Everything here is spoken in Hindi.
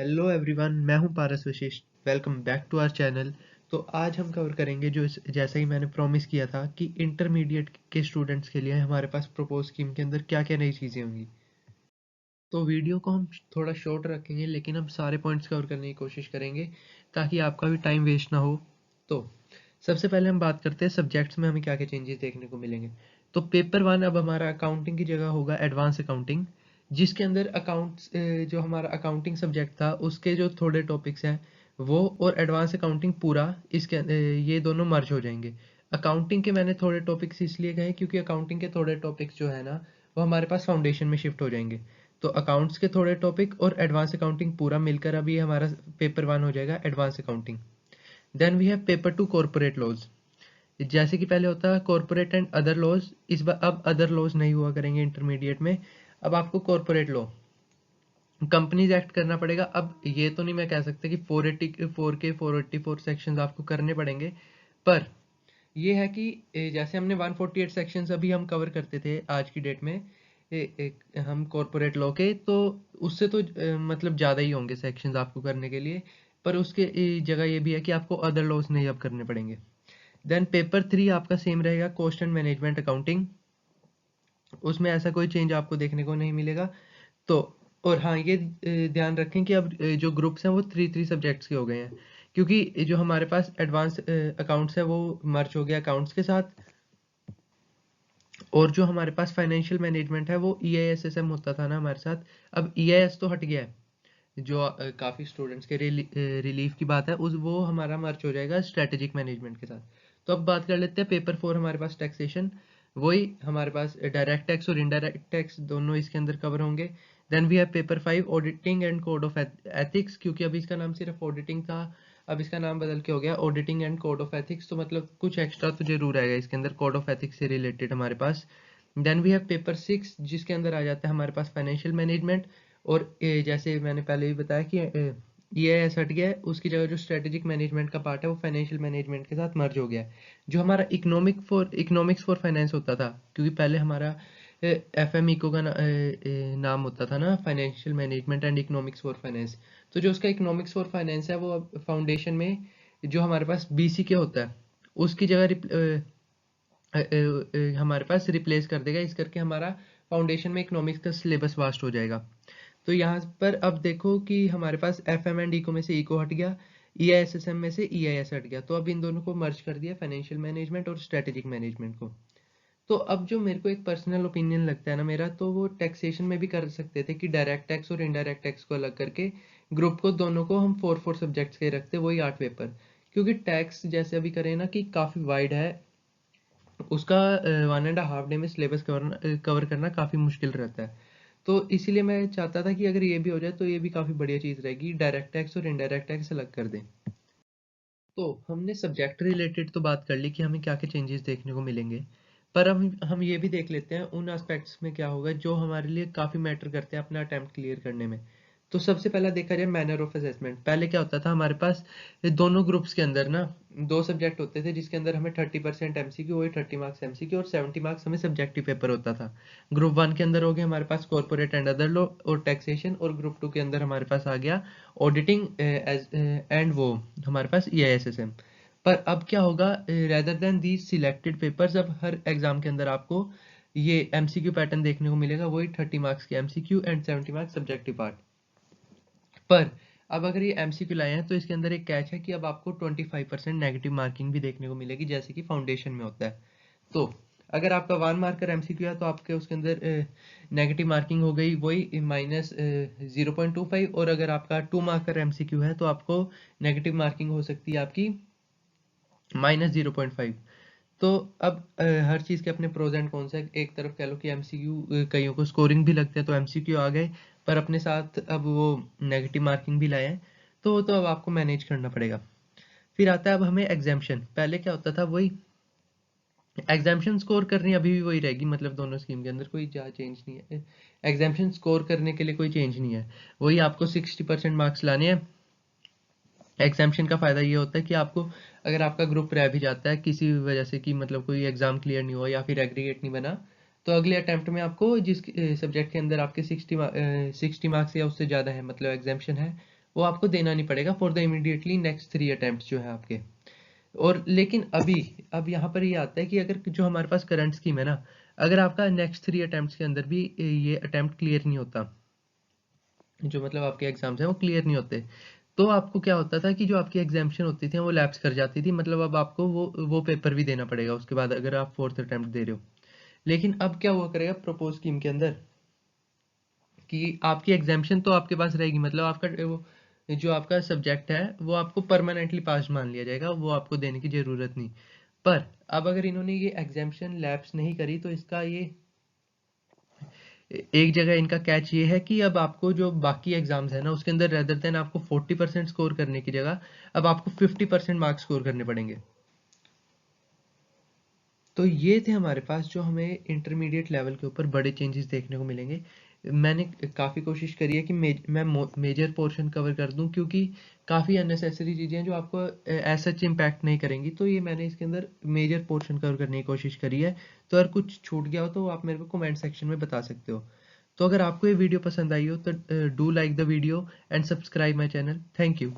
हेलो एवरीवन, मैं हूं Paras Vashishth. Welcome back to our channel. तो आज हम कवर करेंगे जैसा ही मैंने प्रॉमिस किया था कि इंटरमीडिएट के स्टूडेंट्स के लिए हमारे पास प्रपोज स्कीम के अंदर क्या क्या नई चीज़ें होंगी। तो वीडियो को हम थोड़ा शॉर्ट रखेंगे, लेकिन हम सारे पॉइंट्स कवर करने की कोशिश करेंगे ताकि आपका भी टाइम वेस्ट ना हो। तो सबसे पहले हम बात करते हैं सब्जेक्ट्स में हमें क्या क्या चेंजेस देखने को मिलेंगे। तो पेपर वन अब हमारा अकाउंटिंग की जगह होगा एडवांस अकाउंटिंग, जिसके अंदर अकाउंट्स जो हमारा अकाउंटिंग सब्जेक्ट था उसके जो थोड़े टॉपिक्स हैं वो और एडवांस अकाउंटिंग पूरा ये दोनों मर्ज हो जाएंगे। अकाउंटिंग के मैंने थोड़े टॉपिक्स इसलिए कहे क्योंकि अकाउंटिंग के थोड़े टॉपिक्स जो है ना वो हमारे पास फाउंडेशन में शिफ्ट हो जाएंगे। तो अकाउंट्स के थोड़े टॉपिक और एडवांस अकाउंटिंग पूरा मिलकर अभी हमारा पेपर वन हो जाएगा advance accounting. Then we have paper two corporate laws. जैसे कि पहले होता है कॉर्पोरेट एंड अदर लॉज, इस बार अब अदर लॉज नहीं हुआ करेंगे इंटरमीडिएट में। अब आपको कॉर्पोरेट लॉ, कंपनीज एक्ट करना पड़ेगा। अब ये तो नहीं मैं कह सकता कि 484 सेक्शंस आपको करने पड़ेंगे, पर ये है कि जैसे हमने 148 सेक्शंस अभी हम कवर करते थे आज की डेट में हम कॉर्पोरेट लॉ के, तो उससे तो मतलब ज़्यादा ही होंगे सेक्शंस आपको करने के लिए। पर उसके जगह ये भी है कि आपको अदर लॉज नहीं अब करने पड़ेंगे। देन पेपर थ्री आपका सेम रहेगा, कॉस्ट एंड मैनेजमेंट अकाउंटिंग। उसमें ऐसा कोई चेंज आपको देखने को नहीं मिलेगा। तो और हाँ, ये ध्यान रखें कि अब जो ग्रुप्स हैं वो थ्री थ्री सब्जेक्ट्स के हो गए हैं, क्योंकि जो हमारे पास एडवांस अकाउंट्स है वो मर्ज हो गया अकाउंट्स के साथ। और जो हमारे पास फाइनेंशियल मैनेजमेंट है वो EISSM होता था ना हमारे साथ, अब EIS तो हट गया है। जो काफ़ी स्टूडेंट्स के रिलीफ की बात है, उस वो हमारा मर्ज हो जाएगा स्ट्रेटेजिक मैनेजमेंट के साथ। तो अब बात कर लेते हैं पेपर फोर हमारे पास टैक्सेशन। वही हमारे पास डायरेक्ट टैक्स और इनडायरेक्ट टैक्स दोनों इसके अंदर कवर होंगे। Then we have paper five auditing and code of ethics, क्योंकि अभी इसका नाम सिर्फ ऑडिटिंग था, अब इसका नाम बदल के हो गया auditing and code of ethics. तो मतलब कुछ एक्स्ट्रा तो जरूर आएगा इसके अंदर कोड ऑफ एथिक्स से रिलेटेड हमारे पास। Then we have paper six, जिसके अंदर आ जाता है हमारे पास फाइनेंशियल मैनेजमेंट। और जैसे मैंने पहले भी बताया कि EIS हट गया है, उसकी जगह जो स्ट्रेटेजिक मैनेजमेंट का पार्ट है वो फाइनेंशियल मैनेजमेंट के साथ मर्ज हो गया है। जो हमारा इकोनॉमिक्स फॉर फाइनेंस होता था, क्योंकि पहले हमारा FM इको का नाम होता था ना, financial management and economics for finance. तो जो उसका इकोनॉमिक्स फॉर फाइनेंस है वो अब फाउंडेशन में जो हमारे पास BCK होता है उसकी जगह हमारे पास रिप्लेस कर देगा। इस करके हमारा फाउंडेशन में इकोनॉमिक्स का सिलेबस वास्ट हो जाएगा। तो यहाँ पर अब देखो कि हमारे पास FM एंड इको में से इको हट गया, EISSM में से EIS हट गया, तो अब इन दोनों को मर्ज कर दिया, फाइनेंशियल मैनेजमेंट और स्ट्रेटेजिक मैनेजमेंट को। तो अब जो मेरे को एक पर्सनल ओपिनियन लगता है ना मेरा, तो वो टैक्सेशन में भी कर सकते थे कि डायरेक्ट टैक्स और इनडायरेक्ट टैक्स को अलग करके ग्रुप को दोनों को हम 4 सब्जेक्ट्स के रखते, वही 8 पेपर। क्योंकि टैक्स जैसे अभी करें ना कि काफ़ी वाइड है, उसका 1.5 डे में सिलेबस कवर करना काफ़ी मुश्किल रहता है। तो इसीलिए मैं चाहता था कि अगर ये भी हो जाए तो ये भी काफ़ी बढ़िया चीज़ रहेगी, डायरेक्ट टैक्स और इनडायरेक्ट टैक्स अलग कर दें। तो हमने सब्जेक्ट रिलेटेड तो बात कर ली कि हमें क्या क्या चेंजेस देखने को मिलेंगे, पर हम ये भी देख लेते हैं उन एस्पेक्ट्स में क्या होगा जो हमारे लिए काफ़ी मैटर करते हैं अपना अटेम्प्ट क्लियर करने में। तो सबसे पहला देखा जाए मैनर ऑफ असेसमेंट। पहले क्या होता था हमारे पास, ये दोनों ग्रुप्स के अंदर ना दो सब्जेक्ट होते थे जिसके अंदर हमें 30% MCQ, वही 30 मार्क्स MCQ और 70 मार्क्स हमें सब्जेक्टिव पेपर होता था। ग्रुप वन के अंदर हो गया हमारे पास कॉर्पोरेट एंड अदर लॉ और टैक्सेशन, और ग्रुप टू के अंदर हमारे पास आ गया ऑडिटिंग एंड वो हमारे पास EISSM। पर अब क्या होगा, rather than these selected papers, अब हर एग्जाम के अंदर आपको ये MCQ पैटर्न देखने को मिलेगा, वही 30 मार्क्स के MCQ and 70 marks subjective part. पर अब अगर ये MCQ लाए हैं तो इसके अंदर एक कैच है कि अब आपको 25% नेगेटिव मार्किंग भी देखने को मिलेगी, जैसे कि फाउंडेशन में होता है। तो अगर आपका 1 मार्कर MCQ है तो आपके उसके अंदर नेगेटिव मार्किंग हो गई वही -0.25, और अगर आपका 2 मार्कर MCQ है तो आपको नेगेटिव मार्किंग हो सकती है आपकी -0.5। तो अब हर चीज़ के अपने प्रोज एंड कॉन्स है। एक तरफ कह लो कि MCQ कईयों को स्कोरिंग भी लगते हैं तो MCQ आ गए, पर अपने साथ अब वो नेगेटिव मार्किंग भी लाए हैं, तो वो तो अब आपको मैनेज करना पड़ेगा। फिर आता है अब हमें एग्जाम्पशन। पहले क्या होता था, वही एग्जाम्पशन स्कोर करनी अभी भी वही रहेगी, मतलब दोनों स्कीम के अंदर कोई ज़्यादा चेंज नहीं है। एग्जाम्पशन स्कोर करने के लिए कोई चेंज नहीं है, वही आपको 60% मार्क्स लाने हैं। एग्जाम्पशन का फ़ायदा ये होता है कि आपको अगर आपका ग्रुप रह भी जाता है किसी वजह से कि मतलब कोई एग्ज़ाम क्लियर नहीं हुआ या फिर एग्रीगेट नहीं बना, तो अगले अटेम्प्ट में आपको जिस सब्जेक्ट के अंदर आपके 60 मार्क्स या उससे ज़्यादा है, मतलब एग्जाम्पशन है, वो आपको देना नहीं पड़ेगा for the immediately next 3 attempt जो है आपके। और लेकिन अब यहाँ पर ये आता है कि अगर जो हमारे पास करंट स्कीम है ना, अगर आपका नेक्स्ट 3 अटेम्प्ट के अंदर भी ये अटेम्प्ट क्लियर नहीं होता, जो मतलब आपके एग्जाम्स हैं वो क्लियर नहीं होते, तो आपको क्या होता था कि जो आपकी एग्जाम्शन होती थी वो लैप्स कर जाती थी, मतलब अब आपको वो पेपर भी देना पड़ेगा उसके बाद अगर आप 4th अटेम्प्ट दे रहे हो। लेकिन अब क्या हुआ करेगा प्रपोज स्कीम के अंदर कि आपकी एग्जाम्शन तो आपके पास रहेगी, मतलब आपका वो जो आपका सब्जेक्ट है वो आपको परमानेंटली पास मान लिया जाएगा, वो आपको देने की ज़रूरत नहीं। पर अब अगर इन्होंने ये एग्जाम्शन लैप्स नहीं करी तो इसका ये एक जगह इनका कैच ये है कि अब आपको जो बाकी एग्जाम्स है ना उसके अंदर रेदर देन आपको 40% स्कोर करने की जगह अब आपको 50% मार्क्स स्कोर करने पड़ेंगे। तो ये थे हमारे पास जो हमें इंटरमीडिएट लेवल के ऊपर बड़े चेंजेस देखने को मिलेंगे। मैंने काफ़ी कोशिश करी है कि मैं मेजर पोर्शन कवर कर दूं, क्योंकि काफ़ी अननेसेसरी चीज़ें हैं जो आपको ऐसा सच इम्पैक्ट नहीं करेंगी, तो ये मैंने इसके अंदर मेजर पोर्शन कवर करने की कोशिश करी है। तो अगर कुछ छूट गया हो तो आप मेरे को कमेंट सेक्शन में बता सकते हो। तो अगर आपको ये वीडियो पसंद आई हो तो do like the video and subscribe my channel. Thank you.